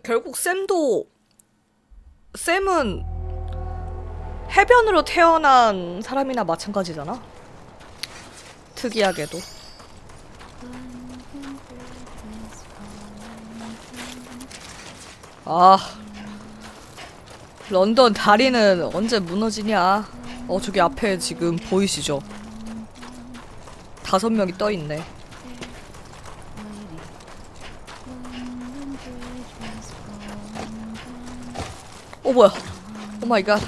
결국 샘은 해변으로 태어난 사람이나 마찬가지잖아. 특이하게도. 아, 런던 다리는 언제 무너지냐. 저기 앞에 지금 보이시죠? 5명이 떠있네. 뭐야. 오 마이 갓.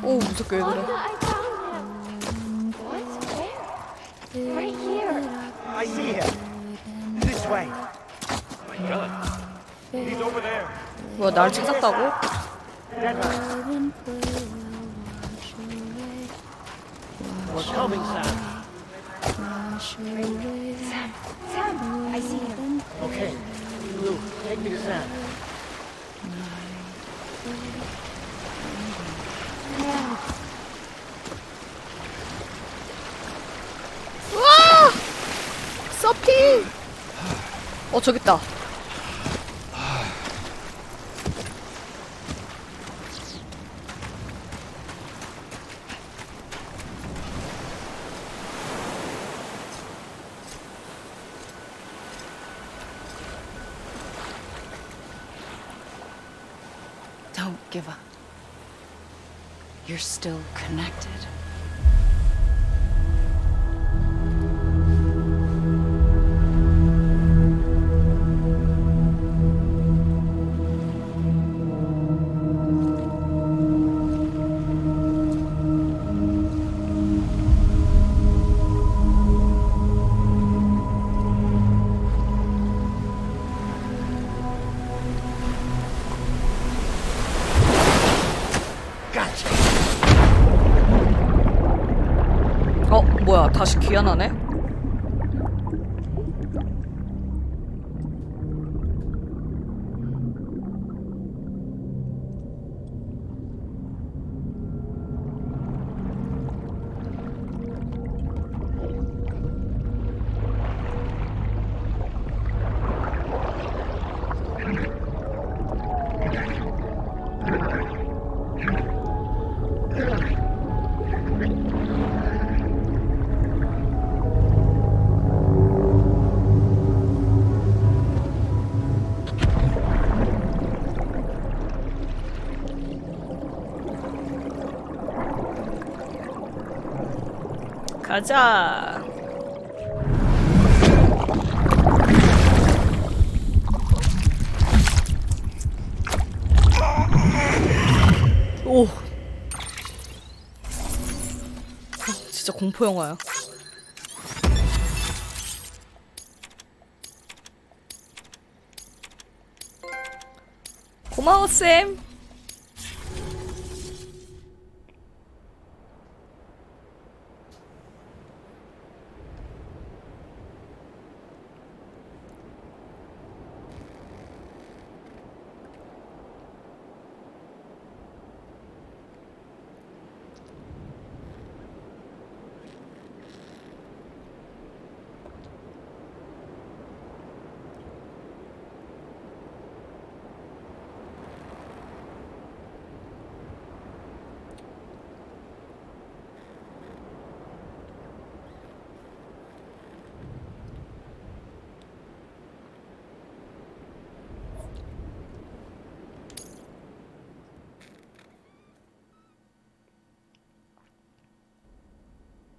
오, 무섭게 왜 그래. Right here. I see him. This way. Oh my God. He's over there. 뭐야, 날 찾았다고? Coming, Sam. Sam, I see him. Okay. Lou, take me to Sam. 와! 서핑! 저기 있다. Don't give up. You're still connected. 뭐야, 다시 귀환하네? 가자. 오. 진짜 공포 영화야. 고마워 쌤.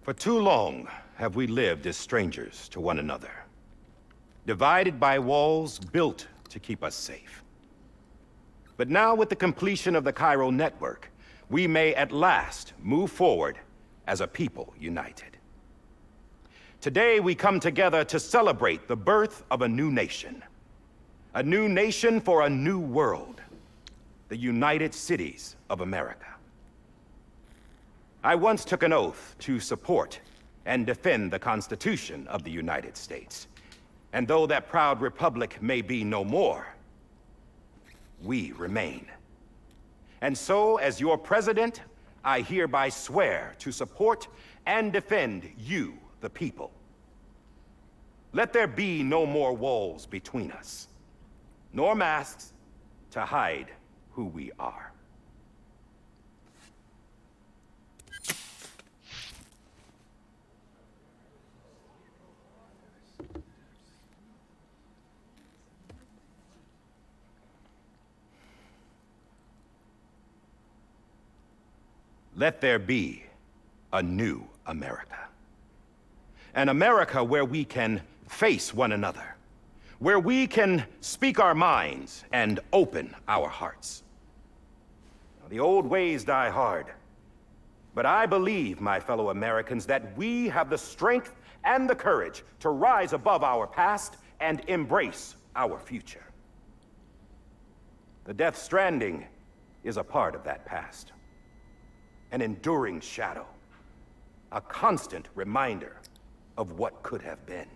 For too long have we lived as strangers to one another. divided by walls built to keep us safe. But now, with the completion of the Cairo network, we may at last move forward as a people united. Today, we come together to celebrate the birth of a new nation. A new nation for a new world. The United Cities of America. I once took an oath to support and defend the Constitution of the United States. And though that proud republic may be no more, we remain. And so, as your president, I hereby swear to support and defend you, the people. Let there be no more walls between us, nor masks to hide who we are. Let there be a new America. An America where we can face one another, where we can speak our minds and open our hearts. Now, the old ways die hard, but I believe, my fellow Americans, that we have the strength and the courage to rise above our past and embrace our future. The Death Stranding is a part of that past. An enduring shadow, a constant reminder of what could have been.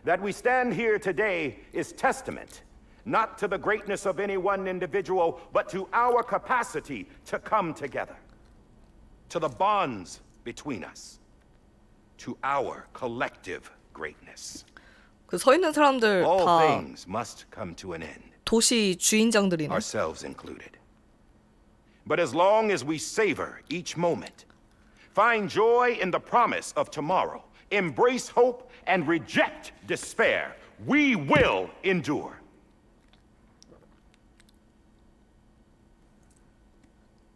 That we stand here today is testament, not to the greatness of any one individual, but to our capacity to come together, to the bonds between us, to our collective greatness. 그 서 있는 사람들 All 다 things must come to an end, 도시 주인장들이네. ourselves included. But as long as we savor each moment, find joy in the promise of tomorrow, embrace hope, and reject despair, we will endure.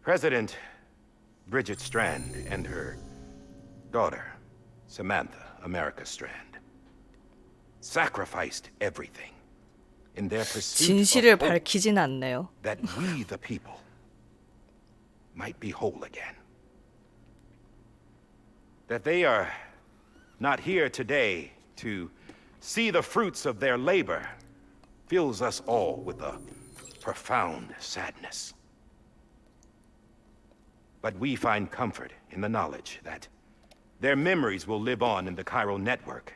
President Bridget Strand and her daughter, Samantha America Strand, sacrificed everything in their pursuit 진실을 of hope 밝히진 않네요. that we, the people, might be whole again. That they are not here today to see the fruits of their labor fills us all with a profound sadness. But we find comfort in the knowledge that their memories will live on in the Cairo network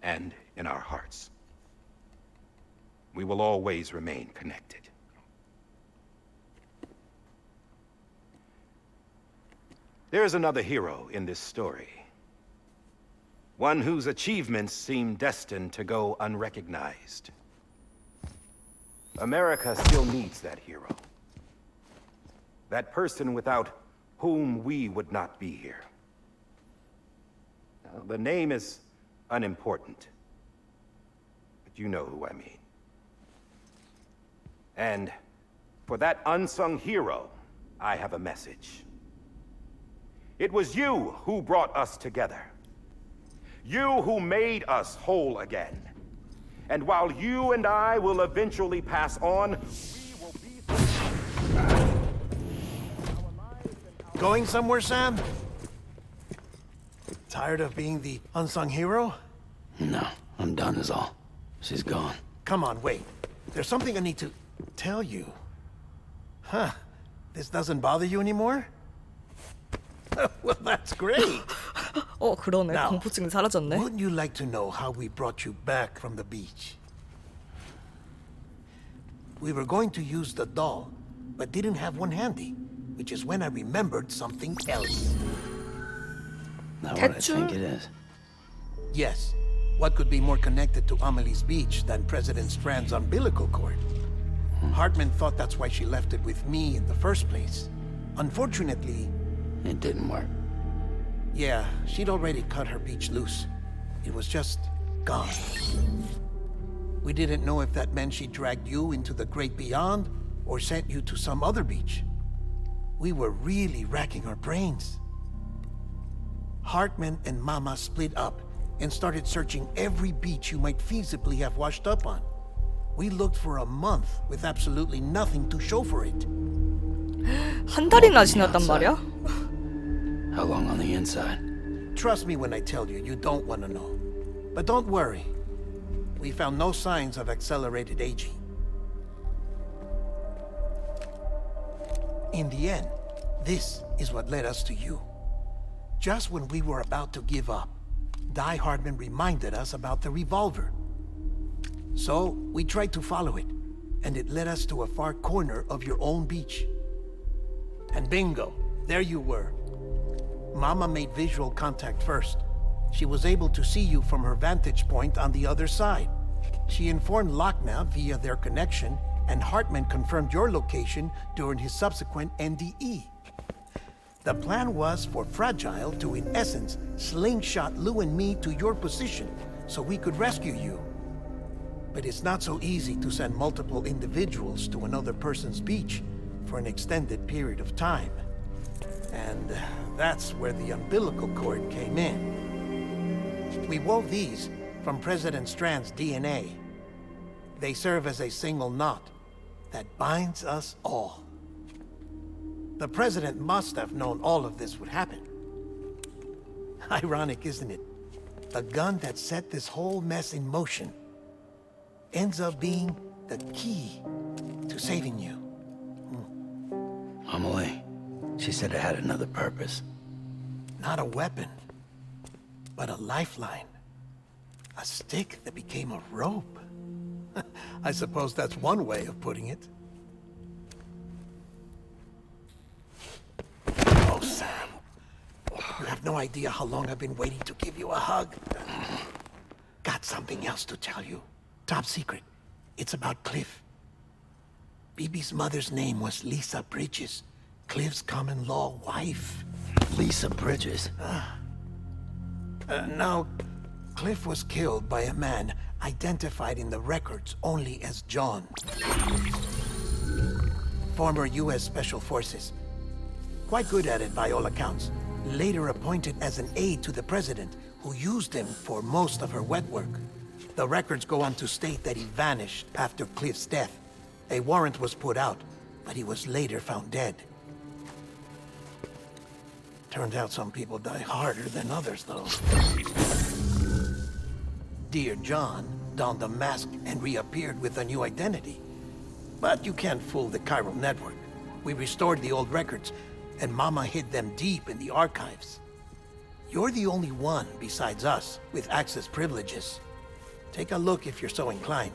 and in our hearts. We will always remain connected. There is another hero in this story. One whose achievements seem destined to go unrecognized. America still needs that hero. That person without whom we would not be here. Now, the name is unimportant, but you know who I mean. And for that unsung hero, I have a message. It was you who brought us together. You who made us whole again. And while you and I will eventually pass on, we will be... Going somewhere, Sam? Tired of being the unsung hero? No, I'm done is all. She's gone. Come on, wait. There's something I need to tell you. Huh. This doesn't bother you anymore? Well, that's great. 그러네. Now, 공포증이 사라졌네. Wouldn't you like to know how we brought you back from the beach? We were going to use the doll, but didn't have one handy, which is when I remembered something else. Not what I Tetsu? think it is. Yes. What could be more connected to Amelie's beach than President Strand's umbilical cord? Hartman thought that's why she left it with me in the first place. Unfortunately, It didn't work. yeah, she'd already cut her beach loose. It was just gone. We didn't know if that meant she dragged you into the great beyond or sent you to some other beach. We were really racking our brains. Hartman and Mama split up, and started searching every beach you might feasibly have washed up on. We looked for a month with absolutely nothing to show for it. 한 달이나 지났단 말이야? How long on the inside? Trust me when I tell you, you don't want to know. But don't worry. We found no signs of accelerated aging. In the end, this is what led us to you. Just when we were about to give up, Die Hardman reminded us about the revolver. So, we tried to follow it, and it led us to a far corner of your own beach. And bingo, there you were. Mama made visual contact first. She was able to see you from her vantage point on the other side. She informed Lochna via their connection, and Hartman confirmed your location during his subsequent NDE. The plan was for Fragile to, in essence, slingshot Lou and me to your position so we could rescue you. But it's not so easy to send multiple individuals to another person's beach for an extended period of time. And that's where the umbilical cord came in. We wove these from President Strand's DNA. They serve as a single knot that binds us all. The President must have known all of this would happen. Ironic, isn't it? The gun that set this whole mess in motion ends up being the key to saving you. Amelie, she said it had another purpose. Not a weapon, but a lifeline. A stick that became a rope. I suppose that's one way of putting it. Oh, Sam. You have no idea how long I've been waiting to give you a hug. Got something else to tell you. Top secret. It's about Cliff. Bibi's mother's name was Lisa Bridges, Cliff's common-law wife. Lisa Bridges. Now, Cliff was killed by a man identified in the records only as John. Former U.S. Special Forces. Quite good at it by all accounts. Later appointed as an aide to the president, who used him for most of her wet work. The records go on to state that he vanished after Cliff's death. A warrant was put out, but he was later found dead. Turns out some people die harder than others, though. Dear John donned a mask and reappeared with a new identity. But you can't fool the chiral network. We restored the old records, and Mama hid them deep in the archives. You're the only one, besides us, with access privileges. Take a look if you're so inclined.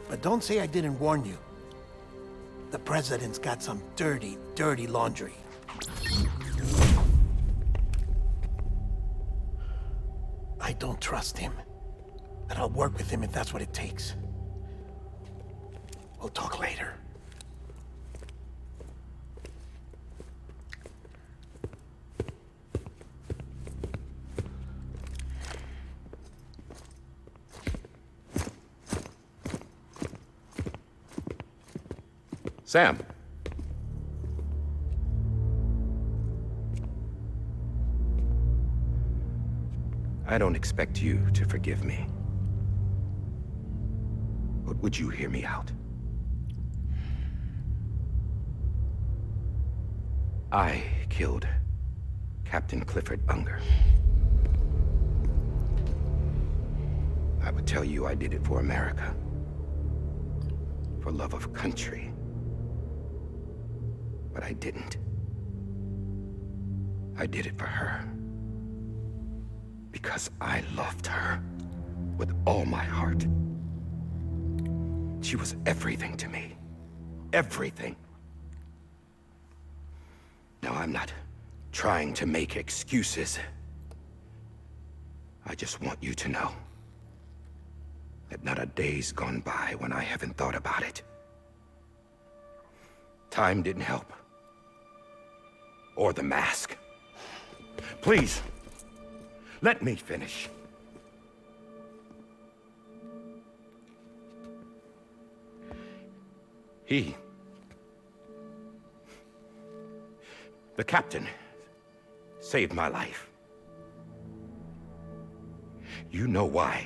But don't say I didn't warn you. The president's got some dirty, dirty laundry. I don't trust him, but I'll work with him if that's what it takes. We'll talk later. Sam. I don't expect you to forgive me. But would you hear me out? I killed Captain Clifford Unger. I would tell you I did it for America. For love of country. But I didn't. I did it for her. Because I loved her with all my heart. She was everything to me. Everything. Now, I'm not trying to make excuses. I just want you to know that not a day's gone by when I haven't thought about it. Time didn't help. Or the mask. Please, let me finish. The captain saved my life. You know why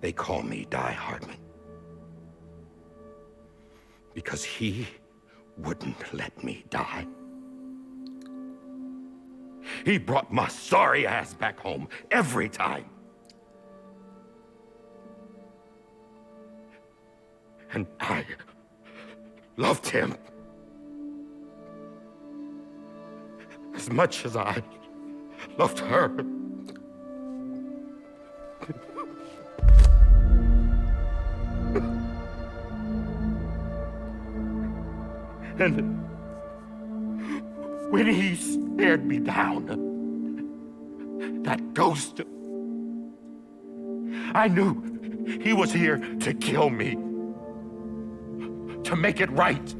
they call me Die Hardman? Because he wouldn't let me die. He brought my sorry ass back home every time. And I loved him as much as I loved her. And when he stared me down, that ghost, I knew he was here to kill me, to make it right.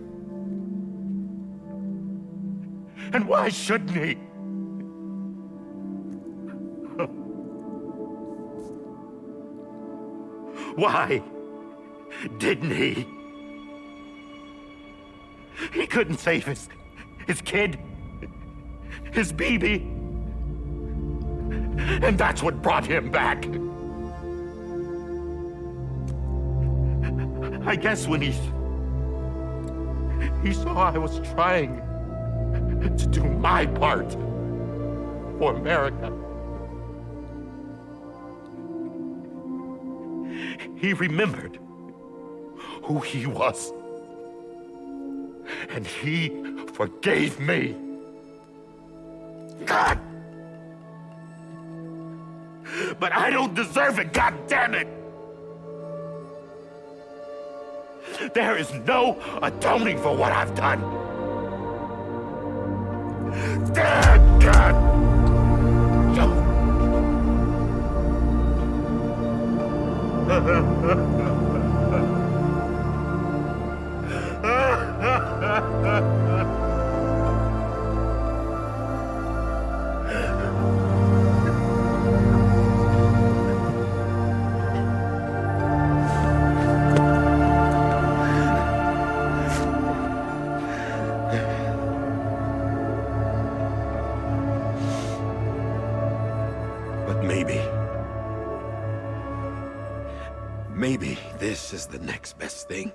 And why shouldn't he? Why didn't he? He couldn't save his kid, his baby. And that's what brought him back. I guess when he saw I was trying to do my part for America, he remembered who he was. And he forgave me. God! But I don't deserve it, God damn it! There is no atoning for what I've done. Damn God! But maybe this is the next best thing.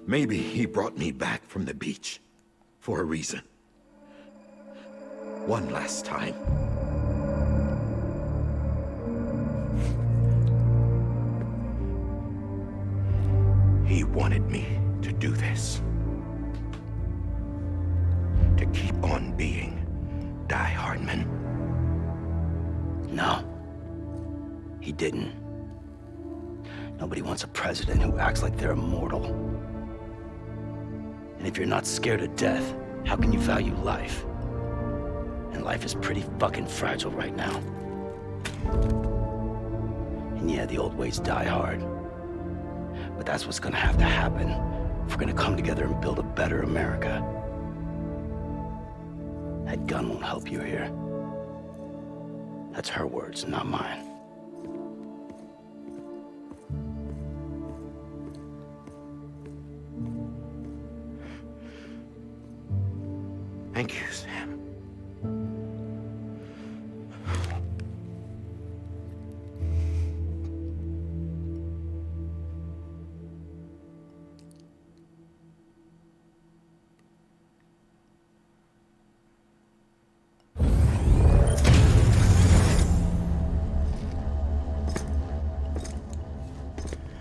Maybe he brought me back from the beach for a reason. One last time. He wanted me to do this. To keep on being Die Hardman. No. He didn't. Nobody wants a president who acts like they're immortal. And if you're not scared of death, how can you value life? And life is pretty fucking fragile right now. And yeah, the old ways die hard. But that's what's gonna have to happen if we're gonna come together and build a better America. That gun won't help you here. That's her words, not mine. Thank you, Sam.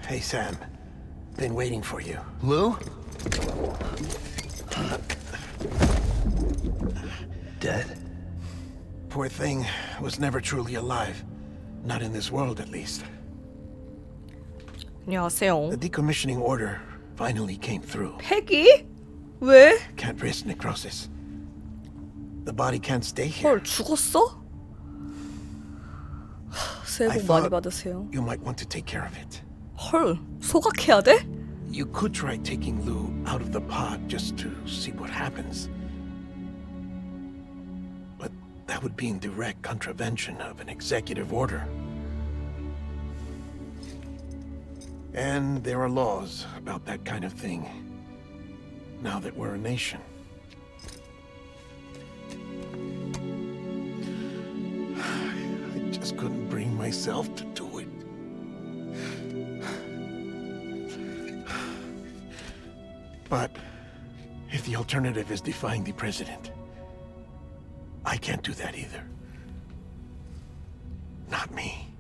Hey, Sam. Been waiting for you. Lou? Dead? Poor thing was never truly alive. Not in this world, at least. 안녕하세요. The decommissioning order finally came through. 패기? 왜? Can't risk necrosis. The body can't stay here. 헐, 죽었어? 새해 I 복 많이 thought 받으세요. you might want to take care of it. 헐, 소각해야 돼? You could try taking Lou out of the pod just to see what happens. But that would be in direct contravention of an executive order. And there are laws about that kind of thing, now that we're a nation. myself to do it. But if the alternative is defying the president, I can't do that either. Not me.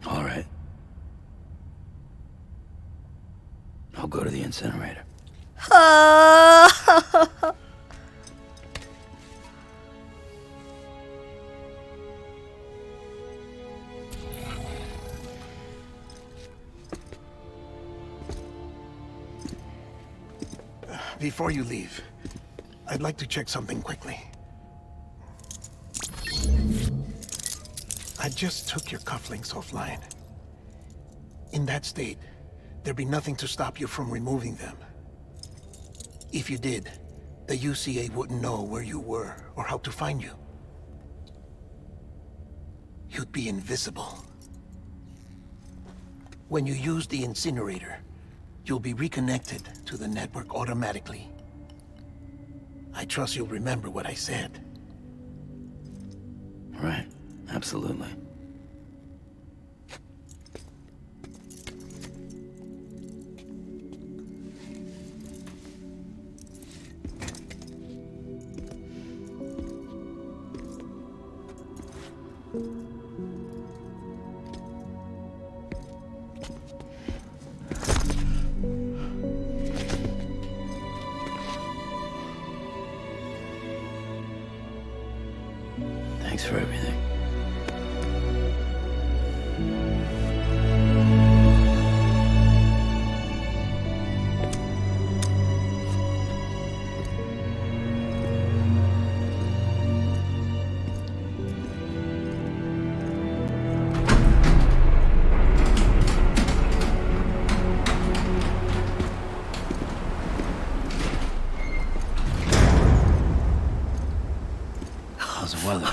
All right. I'll go to the incinerator. Before you leave, I'd like to check something quickly. I just took your cufflinks offline. In that state, there'd be nothing to stop you from removing them. If you did, the UCA wouldn't know where you were or how to find you. You'd be invisible. When you use the incinerator, you'll be reconnected to the network automatically. I trust you'll remember what I said. Right. Absolutely. Thanks for everything. How's the weather?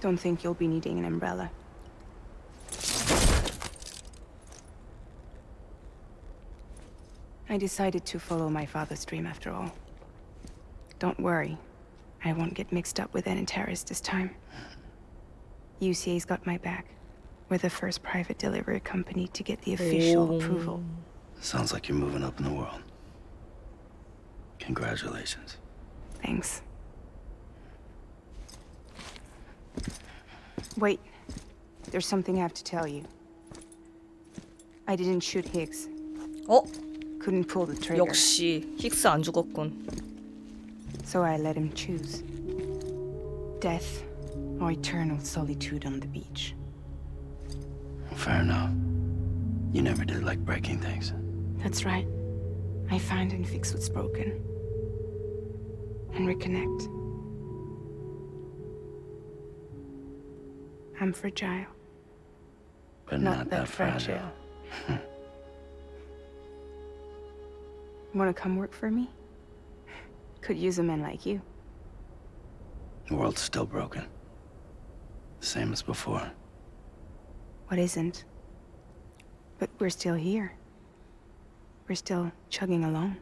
Don't think you'll be needing an umbrella. I decided to follow my father's dream after all. Don't worry. I won't get mixed up with any terrorists this time. UCA's got my back. We're the first private delivery company to get the official approval. Sounds like you're moving up in the world. Congratulations. Thanks. Wait. There's something I have to tell you. I didn't shoot Higgs. 어? Couldn't pull the trigger. 역시 힉스 안 죽었군. So I let him choose. Death or eternal solitude on the beach. Fair enough. You never did like breaking things. That's right. I find and fix what's broken. And reconnect. I'm fragile. But not that fragile. Wanna come work for me? Could use a man like you. The world's still broken. Same as before. What isn't? But we're still here. We're still chugging along.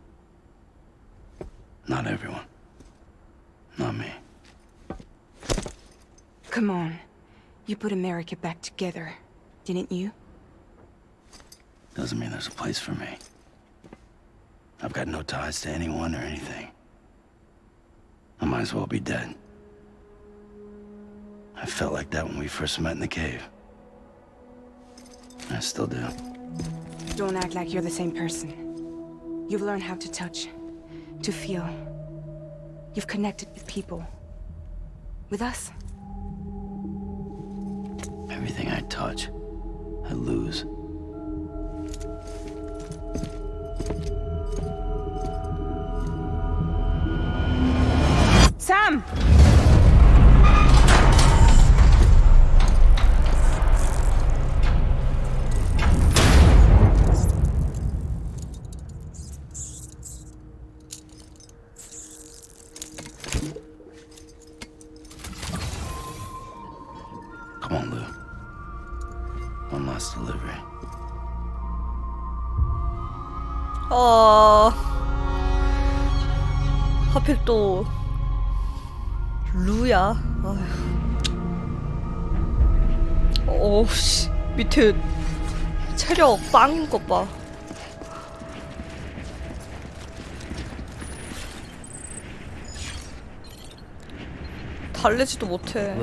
Not everyone. Not me. Come on. You put America back together, didn't you? Doesn't mean there's a place for me. I've got no ties to anyone or anything. I might as well be dead. I felt like that when we first met in the cave. I still do. Don't act like you're the same person. You've learned how to touch, to feel. You've connected with people. With us. Everything I touch, I lose. Sam! Come on, Lou. One last delivery. 하필 또 루야. 아휴. 씨, 밑에 체력 빵인 것 봐. 달래지도 못해.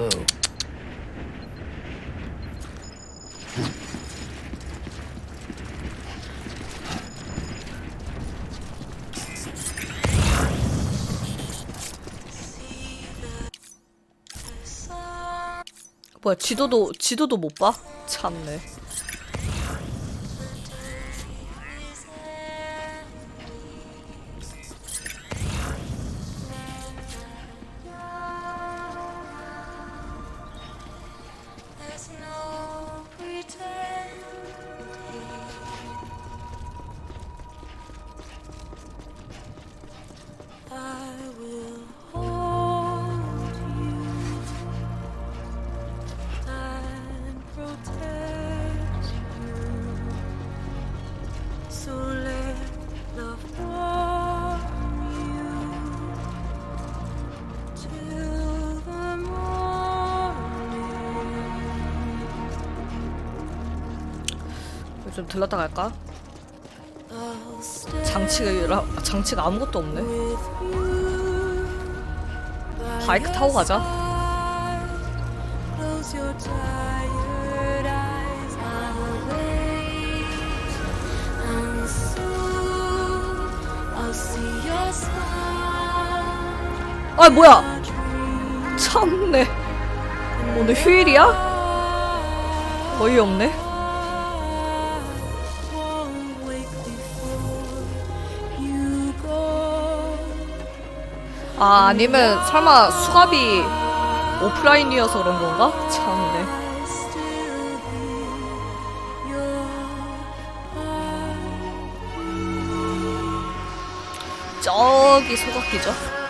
뭐야, 지도도 못 봐? 참네. 좀 들렀다 갈까? 장치가 아무것도 없네. 바이크 타고 가자. 아, 뭐야? 참네. 오늘 휴일이야? 거의 없네. 아, 아니면 설마 수갑이 오프라인이어서 그런 건가? 참네. 저기 소각기죠?